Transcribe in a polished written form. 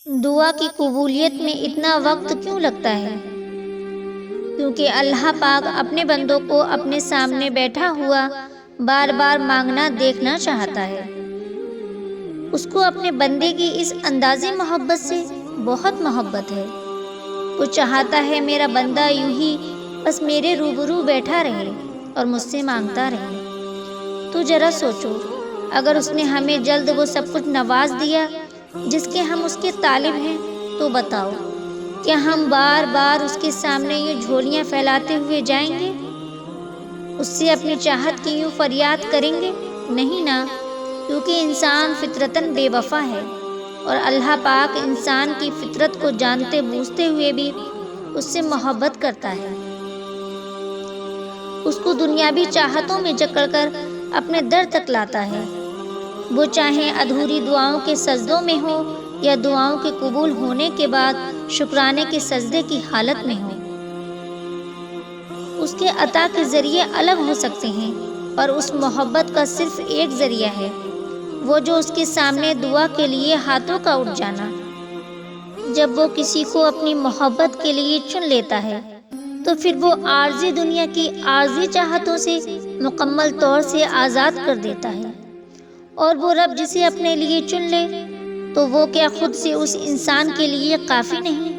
دعا کی قبولیت میں اتنا وقت کیوں لگتا ہے؟ کیونکہ اللہ پاک اپنے بندوں کو اپنے سامنے بیٹھا ہوا بار بار مانگنا دیکھنا چاہتا ہے۔ اس کو اپنے بندے کی اس اندازے محبت سے بہت محبت ہے۔ وہ چاہتا ہے میرا بندہ یوں ہی بس میرے روبرو بیٹھا رہے اور مجھ سے مانگتا رہے۔ تو ذرا سوچو، اگر اس نے ہمیں جلد وہ سب کچھ نواز دیا جس کے ہم اس کے طالب ہیں، تو بتاؤ کیا ہم بار بار اس کے سامنے یہ جھولیاں پھیلاتے ہوئے جائیں گے؟ اس سے اپنی چاہت کی یوں فریاد کریں گے؟ نہیں نا، کیونکہ انسان فطرتاً بے وفا ہے، اور اللہ پاک انسان کی فطرت کو جانتے بوجھتے ہوئے بھی اس سے محبت کرتا ہے۔ اس کو دنیاوی چاہتوں میں جکڑ کر اپنے در تک لاتا ہے، وہ چاہے ادھوری دعاؤں کے سجدوں میں ہو یا دعاؤں کے قبول ہونے کے بعد شکرانے کے سجدے کی حالت میں ہو۔ اس کے عطا کے ذریعے الگ ہو سکتے ہیں، اور اس محبت کا صرف ایک ذریعہ ہے، وہ جو اس کے سامنے دعا کے لیے ہاتھوں کا اٹھ جانا۔ جب وہ کسی کو اپنی محبت کے لیے چن لیتا ہے تو پھر وہ عارضی دنیا کی عارضی چاہتوں سے مکمل طور سے آزاد کر دیتا ہے، اور وہ رب جسے اپنے لیے چن لے تو وہ کیا خود سے اس انسان کے لیے کافی نہیں؟